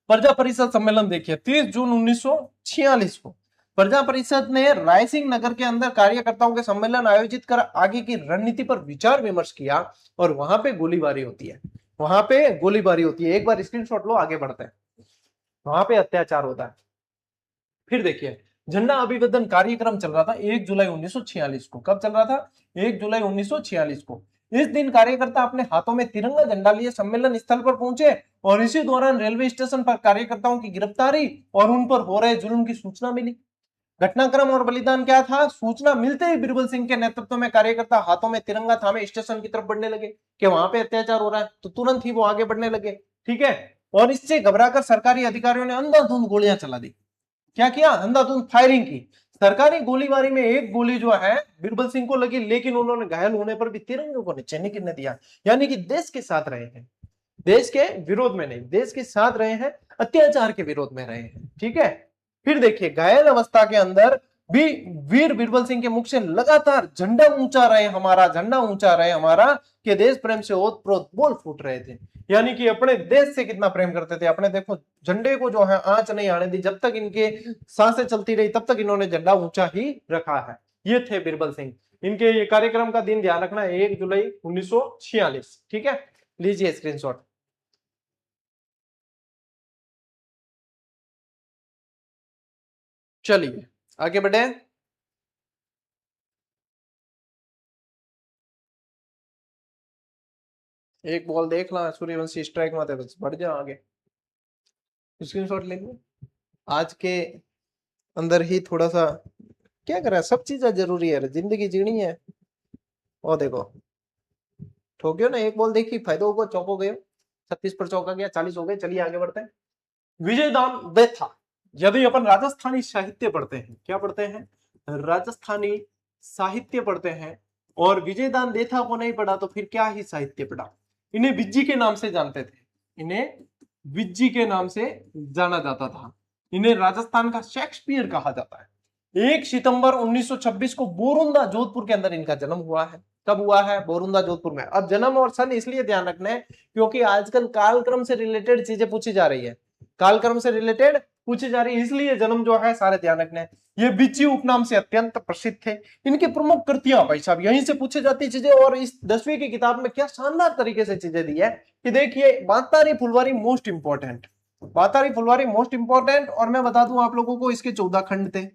प्रजा परिषद सम्मेलन देखिए, 30 जून 1946 को प्रजा परिषद ने रायसिंह नगर के अंदर कार्यकर्ताओं के सम्मेलन आयोजित कर आगे की रणनीति पर विचार विमर्श किया, और वहां पे गोलीबारी होती है। वहां पे गोलीबारी होती है, एक बार स्क्रीनशॉट लो, आगे बढ़ते हैं। वहां पे अत्याचार होता है। फिर देखिए, झंडा अभिवादन कार्यक्रम चल रहा था 1 जुलाई 1946 को। कब चल रहा था? 1 जुलाई 1946 को। इस दिन कार्यकर्ता अपने हाथों में तिरंगा झंडा लिए सम्मेलन स्थल पर पहुंचे, और इसी दौरान रेलवे स्टेशन पर कार्यकर्ताओं की गिरफ्तारी और उन पर हो रहे जुल्म की सूचना मिली। घटनाक्रम और बलिदान क्या था? सूचना मिलते ही बीरबल सिंह के नेतृत्व में कार्यकर्ता हाथों में तिरंगा थामे स्टेशन की तरफ बढ़ने लगे कि वहां पे अत्याचार हो रहा है, तो तुरंत ही वो आगे बढ़ने लगे। ठीक है, और इससे घबराकर सरकारी अधिकारियों ने अंधाधुंध गोलियां चला दी। क्या किया? अंधाधुंध फायरिंग की। सरकारी गोलीबारी में एक गोली जो है बीरबल सिंह को लगी, लेकिन उन्होंने घायल होने पर भी तिरंगे को नीचे नहीं गिरने दिया। यानी कि देश के साथ रहे हैं, देश के विरोध में नहीं, देश के साथ रहे हैं, अत्याचार के विरोध में रहे हैं। ठीक है, फिर देखिए, घायल अवस्था के अंदर भी वीर बीरबल सिंह के मुख से लगातार झंडा ऊंचा रहे हमारा, झंडा ऊंचा रहे हमारा, के देश प्रेम से ओतप्रोत बोल फूट रहे थे। यानी कि अपने देश से कितना प्रेम करते थे। अपने देखो, झंडे को जो है आंच नहीं आने दी, जब तक इनके सांसें चलती रही तब तक इन्होंने झंडा ऊंचा ही रखा है। ये थे बीरबल सिंह। इनके ये कार्यक्रम का दिन ध्यान रखना, 1 जुलाई 1946। ठीक है, लीजिए स्क्रीनशॉट। चलिए आगे बढ़े। एक बॉल देख ला, सूर्यवंशी स्ट्राइक में थे, बस बढ़ जा आगे। स्क्रीनशॉट ले लो। आज के अंदर ही थोड़ा सा क्या कर रहा है, सब चीजें जरूरी है, जिंदगी जीनी है। और देखो, ठोकियो ना, एक बॉल देखी, फायदा होगा, चौक हो गए, 36 पर चौका गया, 40 हो गए। चलिए आगे बढ़ते हैं। विजयदान देथा। यदि अपन राजस्थानी साहित्य पढ़ते हैं, क्या पढ़ते हैं? राजस्थानी साहित्य पढ़ते हैं, और विजयदान देथा को नहीं पढ़ा तो फिर क्या ही साहित्य पढ़ा। इन्हें विज्जी के नाम से जानते थे, इन्हें विज्जी के नाम से जाना जाता था। इन्हें राजस्थान का शेक्सपियर कहा जाता है। 1 सितंबर 1926 को बोरुंदा जोधपुर के अंदर इनका जन्म हुआ है। कब हुआ है? बोरुंदा जोधपुर में। अब जन्म और सन इसलिए ध्यान रखना है क्योंकि आजकल कालक्रम से रिलेटेड चीजें पूछी जा रही है, कालक्रम से रिलेटेड पूछी जा रही है, इसलिए जन्म जो है सारे ध्यान रखने हैं। ये बिच्ची उपनाम से अत्यंत प्रसिद्ध थे। इनकी प्रमुख कृतियां भाई साहब यहीं से पूछी जाती चीजें, और इस 10वीं की किताब में क्या शानदार तरीके से चीजें दी है कि देखिए, बातारी फुलवारी मोस्ट इंपॉर्टेंट, बातारी फुलवारी मोस्ट इंपॉर्टेंट। और मैं बता दूं आप लोगों को, इसके 14 खंड थे,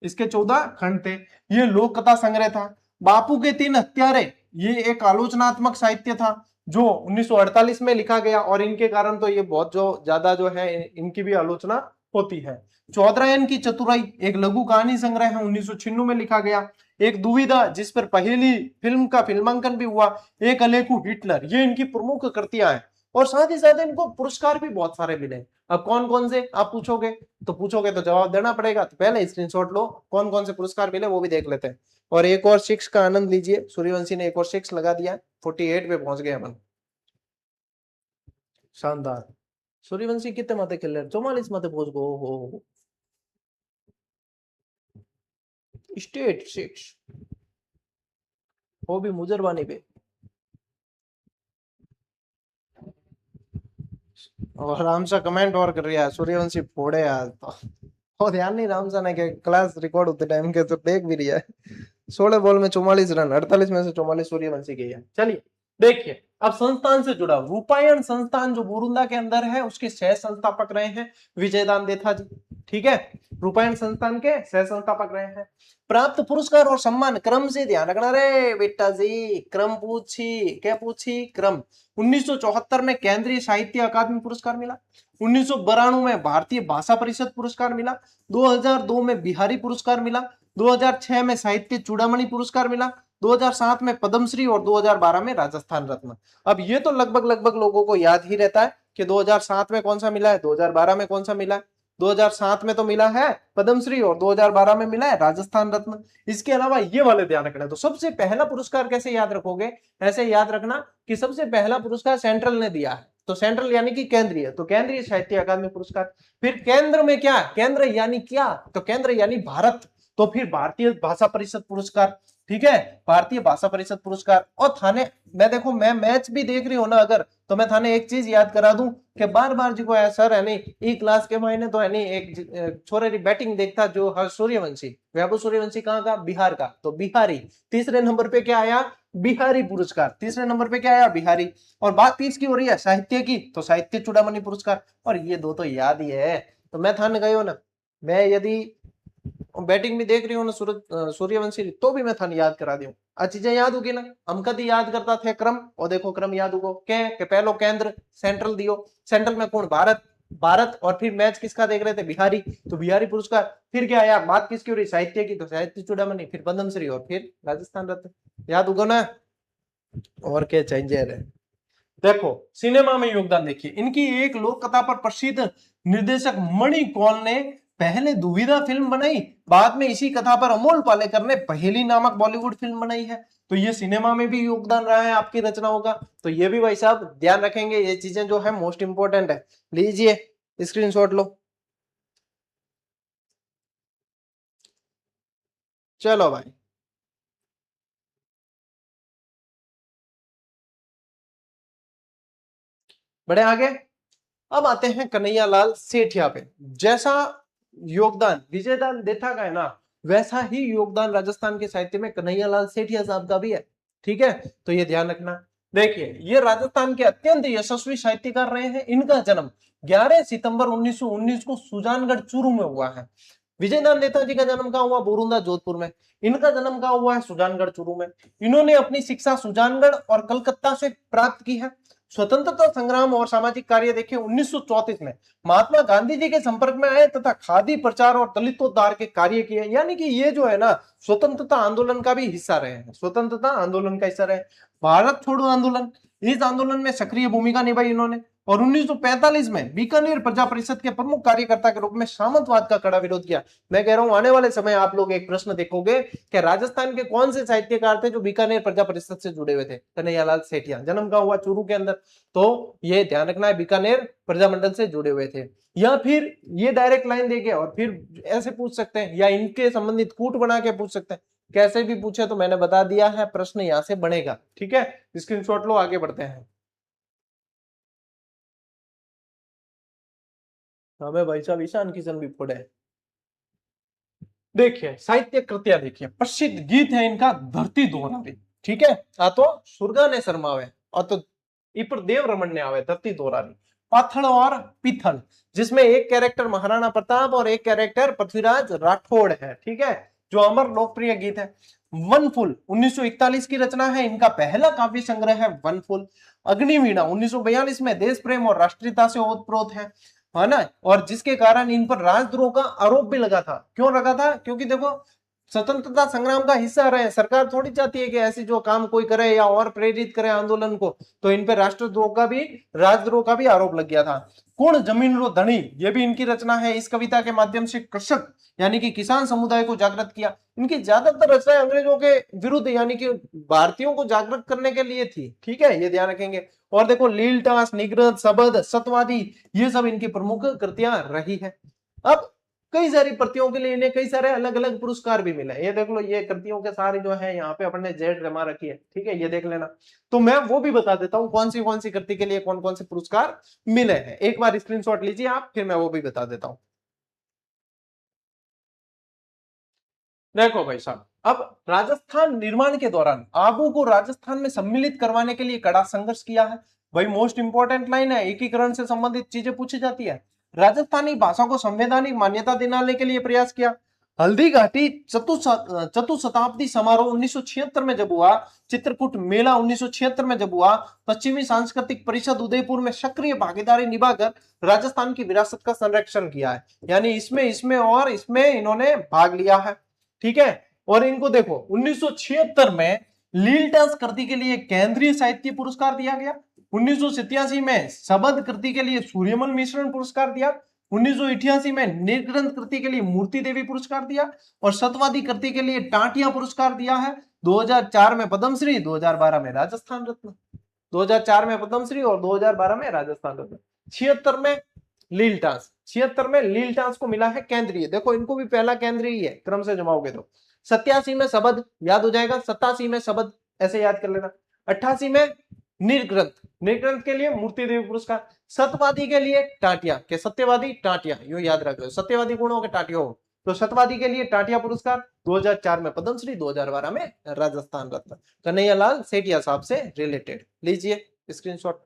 इसके 14 खंड थे। ये लोक कथा संग्रह था। बापू के 3 हत्यारे, ये एक आलोचनात्मक साहित्य था जो 1948 में लिखा गया, और इनके कारण तो ये बहुत जो ज्यादा जो है इनकी भी आलोचना होती है। चौधरायन की चतुराई एक लघु कहानी संग्रह है, 1996 में लिखा गया। एक दुविधा जिस पर पहली फिल्म का फिल्मांकन भी हुआ, एक अलेखू हिटलर, ये इनकी प्रमुख कृतियां हैं। और साथ ही साथ इनको पुरस्कार भी बहुत सारे मिले। अब कौन कौन से आप पूछोगे तो जवाब देना पड़ेगा, तो पहले स्क्रीनशॉट लो, कौन कौन से पुरस्कार मिले वो भी देख लेते हैं। और एक और 6 का आनंद लीजिए, सूर्यवंशी ने एक और 6 लगा दिया, 48 पे पहुंच गए अपन। शानदार। सूर्यवंशी कितने माते खेल रहे? 44 माते पहुंच गए। हो स्टेट 6 वो भी मुजरबानी पे। और रामसा कमेंट और कर रहा है, सूर्यवंशी फोड़े आज तो। और ध्यान नहीं रामसा ने के क्लास रिकॉर्ड होते टाइम के तो देख भी रिया है। 16 बॉल में 44 रन, 48 में से 44 सूर्यवंशी के है। चलिए देखिए, अब संस्थान से जुड़ा रूपायन संस्थान जो बोरुंदा के अंदर है, उसके सह संस्थापक रहे हैं विजयदान देथा जी। ठीक है, रूपायन संस्थान के सह संस्थापक रहे हैं। प्राप्त पुरस्कार और सम्मान क्रम से ध्यान रखना रे बेटा जी, क्रम पूछी क्या पूछी? क्रम। 1974 में केंद्रीय साहित्य अकादमी पुरस्कार मिला। 1992 में भारतीय भाषा परिषद पुरस्कार मिला। 2002 में बिहारी पुरस्कार मिला। 2006 में साहित्य चूड़ामणि पुरस्कार मिला। 2007 में पद्मश्री और 2012 में राजस्थान रत्न। अब ये तो लगभग लोगों को याद ही रहता है कि 2007 में कौन सा मिला है, 2012 में कौन सा मिला है। 2007 में तो मिला है पद्मश्री और 2012 में मिला है राजस्थान रत्न। इसके अलावा ये वाले ध्यान रखना। तो सबसे पहला पुरस्कार कैसे याद रखोगे? ऐसे याद रखना कि सबसे पहला पुरस्कार सेंट्रल ने दिया है, तो सेंट्रल यानी कि केंद्रीय, तो केंद्रीय साहित्य अकादमी पुरस्कार। फिर केंद्र में क्या? केंद्र यानी क्या? तो केंद्र यानी भारत, तो फिर भारतीय भाषा परिषद पुरस्कार। ठीक है, भारतीय भाषा परिषद पुरस्कार। और थाने मैं देखो, मैं मैच भी देख रही हूँ ना अगर, तो मैं थाने एक चीज याद करा दूं कि बार बार जी को है सर है नहीं ई क्लास के महीने तो है नहीं एक छोरे की बैटिंग देखता जो हर सूर्यवंशी, वैभव सूर्यवंशी कहाँ का? बिहार का, तो बिहारी। तीसरे नंबर पे क्या आया? बिहारी पुरस्कार। तीसरे नंबर पे क्या आया? बिहारी। और बात तीस की हो रही है साहित्य की, तो साहित्य चूड़ामणि पुरस्कार। और ये दो तो याद ही है, तो मैं थाने गयो ना, मैं यदि बैटिंग भी देख रही हूँ ना सूर्यवंशी, तो भी मैं थाने याद करा दी आ चीजें याद होगी ना। हम कभी याद करता थे क्रम, और देखो क्रम याद होगो के पहलो केंद्र सेंट्रल दियो, सेंट्रल में कौन? भारत, भारत। और फिर मैच किसका देख रहे थे? बिहारी, तो बिहारी पुरस्कार। फिर क्या आया? बात किसकी हो रही? साहित्य की, तो साहित्य चूड़ामणि, फिर पद्मश्री और फिर राजस्थान रत्न। याद होगा ना? और क्या चाहिए रे? देखो सिनेमा में योगदान देखिए, इनकी एक लोक कथा पर प्रसिद्ध निर्देशक मणि कौल ने पहले दुविधा फिल्म बनाई, बाद में इसी कथा पर अमोल पालेकर ने पहेली नामक बॉलीवुड फिल्म बनाई है। तो ये सिनेमा में भी योगदान रहा है आपकी रचनाओं का, तो ये भी भाई साहब ध्यान रखेंगे, ये चीजें जो है मोस्ट इंपोर्टेंट है। लीजिए स्क्रीनशॉट लो। चलो भाई, बड़े आगे। अब आते हैं कन्हैयालाल सेठिया पे। जैसा योगदान विजयदान देथा का है ना, वैसा ही योगदान राजस्थान के साहित्य में कन्हैयालाल सेठिया साहब का भी है। ठीक है, तो ये ध्यान रखना। देखिए, ये राजस्थान के अत्यंत यशस्वी साहित्यकार रहे हैं। इनका जन्म 11 सितंबर 1919 को सुजानगढ़ चूरू में हुआ है। विजयदान देथा जी का जन्म कहाँ हुआ? बोरुंदा जोधपुर में। इनका जन्म कहाँ हुआ है? सुजानगढ़ चूरू में। इन्होंने अपनी शिक्षा सुजानगढ़ और कलकत्ता से प्राप्त की है। स्वतंत्रता संग्राम और सामाजिक कार्य देखिए, 1934 में महात्मा गांधी जी के संपर्क में आए तथा खादी प्रचार और दलितोद्धार के कार्य किए। यानी कि ये जो है ना, स्वतंत्रता आंदोलन का भी हिस्सा रहे हैं, स्वतंत्रता आंदोलन का हिस्सा रहे। भारत छोड़ो आंदोलन, इस आंदोलन में सक्रिय भूमिका निभाई इन्होंने। और 1945 में बीकानेर प्रजा परिषद के प्रमुख कार्यकर्ता के रूप में सामंतवाद का कड़ा विरोध किया। मैं कह रहा हूं आने वाले समय आप लोग एक प्रश्न देखोगे कि राजस्थान के कौन से साहित्यकार थे जो बीकानेर प्रजा परिषद से जुड़े हुए थे। कन्हैयालाल सेठिया, जन्म कहां हुआ? चूरू के अंदर। तो ये ध्यान रखना है, बीकानेर प्रजामंडल से जुड़े हुए थे। या फिर ये डायरेक्ट लाइन देके और फिर ऐसे पूछ सकते हैं, या इनके संबंधित कूट बना के पूछ सकते हैं। कैसे भी पूछे तो मैंने बता दिया है, प्रश्न यहां से बनेगा। ठीक है, स्क्रीनशॉट लो, आगे बढ़ते हैं। हमें भाई साहब ईशान किशन भी पढ़े। देखिए साहित्य कृतियां देखिए, प्रसिद्ध गीत है इनका धरती दोहरावी। ठीक है, आ तो सुरगा ने शर्मावे और तो इपर देव रमन ने आवे धरती दोहरावी। पाथल और पीथल, जिसमें एक कैरेक्टर महाराणा प्रताप और एक कैरेक्टर पृथ्वीराज राठौड़ है। ठीक है, जो अमर लोकप्रिय गीत है। वनफुल 1941 की रचना है, इनका पहला काव्य संग्रह है वनफुल। अग्निवीणा 1942 में देश प्रेम और राष्ट्रीयता से ओतप्रोत है ना, और जिसके कारण इन पर राजद्रोह का आरोप भी लगा था। क्यों लगा था? क्योंकि देखो स्वतंत्रता संग्राम का हिस्सा रहे, सरकार थोड़ी चाहती है कि ऐसी जो काम कोई करे या और प्रेरित करे आंदोलन को, तो इन पर राष्ट्रद्रोह का भी, राजद्रोह का भी आरोप लग गया था। कुण जमीन रो धनी, ये भी इनकी रचना है। इस कविता के माध्यम से कृषक यानी कि किसान समुदाय को जागृत किया। इनकी ज्यादातर रचनाएं अंग्रेजों के विरुद्ध यानी कि भारतीयों को जागृत करने के लिए थी। ठीक है, ये ध्यान रखेंगे। और देखो लीलटास, निग्रह, शबद, सत्यवादी, ये सब इनकी प्रमुख कृतियां रही है। अब कई सारी प्रतियों के लिए इन्हें कई सारे अलग अलग पुरस्कार भी मिले। ये देख लो, ये कृतियों के सारे जो है यहाँ पे अपने जेड जमा रखी है। ठीक है, ये देख लेना। तो मैं वो भी बता देता हूँ कौन सी कृति के लिए कौन कौन से पुरस्कार मिले हैं। एक बार स्क्रीनशॉट लीजिए आप, फिर मैं वो भी बता देता हूँ। देखो भाई साहब, अब राजस्थान निर्माण के दौरान आबू को राजस्थान में सम्मिलित करवाने के लिए कड़ा संघर्ष किया है। भाई मोस्ट इंपॉर्टेंट लाइन है, एकीकरण से संबंधित चीजें पूछी जाती है। राजस्थानी भाषा को संवैधानिक मान्यता दिलाने के लिए प्रयास किया। हल्दी घाटी चतुशताब्दी समारोह 1976 में जब हुआ, चित्रकूट मेला 1976 में जब हुआ, पश्चिमी सांस्कृतिक परिषद उदयपुर में सक्रिय भागीदारी निभाकर राजस्थान की विरासत का संरक्षण किया है। यानी इसमें इसमें और इसमें इन्होंने भाग लिया है। ठीक है, और इनको देखो 1976 में लीलटास कृति के लिए केंद्रीय साहित्य पुरस्कार दिया गया। 1987 में शबद कृति के लिए सूर्यमल मिश्रण पुरस्कार दिया। 1988 में निर्ग्रंथ कृति के लिए मूर्ति देवी पुरस्कार दिया, और सतवादी कृति के लिए टाटिया पुरस्कार दिया है। 2004 में पद्मश्री, 2012 में राजस्थान रत्न। 2004 में पद्मश्री और 2012 में राजस्थान रत्न। 76 में लीलटास, 76 में लीलटास को मिला है केंद्रीय। देखो इनको भी पहला केंद्रीय है, क्रम से जमाओगे तो। 87 में शबद, याद हो जाएगा, 87 में शबद, ऐसे याद कर लेना। 88 में निर्ग्रंथ, निर्ग्रंथ के लिए मूर्ति देवी पुरस्कार। सत्यवादी के लिए टाटिया के, सत्यवादी टाटिया, यूं याद रखो, सत्यवादी गुणों के टाटिया हो तो सत्यवादी के लिए टाटिया पुरस्कार। 2004 में पद्मश्री, 2012 में राजस्थान रत्न। कन्हैयालाल सेठिया साहब से रिलेटेड। लीजिए स्क्रीनशॉट।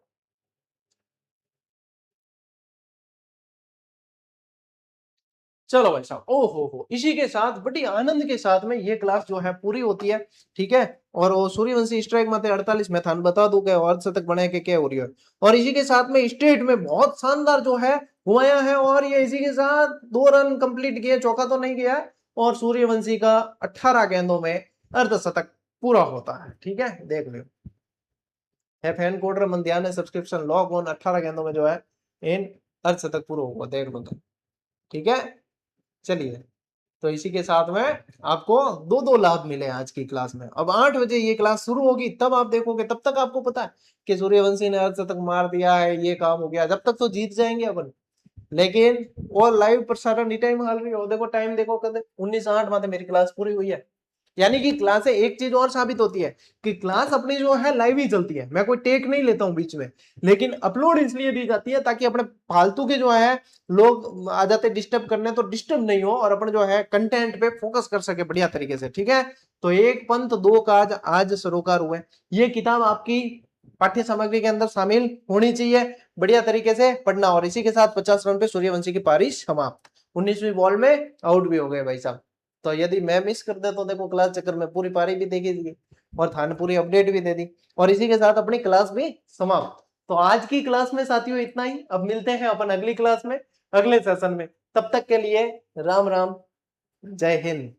चलो भाई साहब, ओ हो, इसी के साथ बड़ी आनंद के साथ में ये क्लास जो है पूरी होती है। ठीक है, और वो सूर्यवंशी स्ट्राइक में 48 में थान बता दूं अर्धशतक बने के क्या हो रही है। और इसी के साथ में स्टेट में बहुत शानदार जो है हुआ है, और ये इसी के साथ 2 रन कंप्लीट किए, चौका तो नहीं गया। और सूर्यवंशी का 18 गेंदों में अर्धशतक पूरा होता है। ठीक है, देख लो, है फैन कोडर मन ध्यान है, सब्सक्रिप्शन लॉग ऑन, 18 गेंदों में जो है इन अर्धशतक पूरा होगा, देख लो तो। ठीक है, चलिए, तो इसी के साथ में आपको दो दो लाभ मिले आज की क्लास में। अब 8 बजे ये क्लास शुरू होगी, तब आप देखोगे, तब तक आपको पता है कि सूर्यवंशी ने अर्धशतक मार दिया है, ये काम हो गया, जब तक तो जीत जाएंगे अपन। लेकिन वो लाइव प्रसारण टाइम हाल रही हो, देखो टाइम देखो, कद 19:08 माते मेरी क्लास पूरी हुई है। यानी कि क्लास से एक चीज और साबित होती है कि क्लास अपनी जो है लाइव ही चलती है, मैं कोई टेक नहीं लेता हूं बीच में। लेकिन अपलोड इसलिए दी जाती है ताकि अपने फालतू के जो है लोग आ जाते डिस्टर्ब करने, तो डिस्टर्ब नहीं हो और अपन जो है कंटेंट पे फोकस कर सके बढ़िया तरीके से। ठीक है, तो एक पंथ दो काज आज सरोकार हुए, ये किताब आपकी पाठ्य सामग्री के अंदर शामिल होनी चाहिए, बढ़िया तरीके से पढ़ना। और इसी के साथ 50 रन पे सूर्यवंशी की पारी समाप्त। 19वीं बॉल में आउट भी हो गए भाई साहब। तो यदि मैं मिस कर दे तो देखो क्लास चक्कर में पूरी पारी भी देखी दी और थाने पूरी अपडेट भी दे दी, और इसी के साथ अपनी क्लास भी समाप्त। तो आज की क्लास में साथियों इतना ही। अब मिलते हैं अपन अगली क्लास में, अगले सेशन में। तब तक के लिए राम राम, जय हिंद।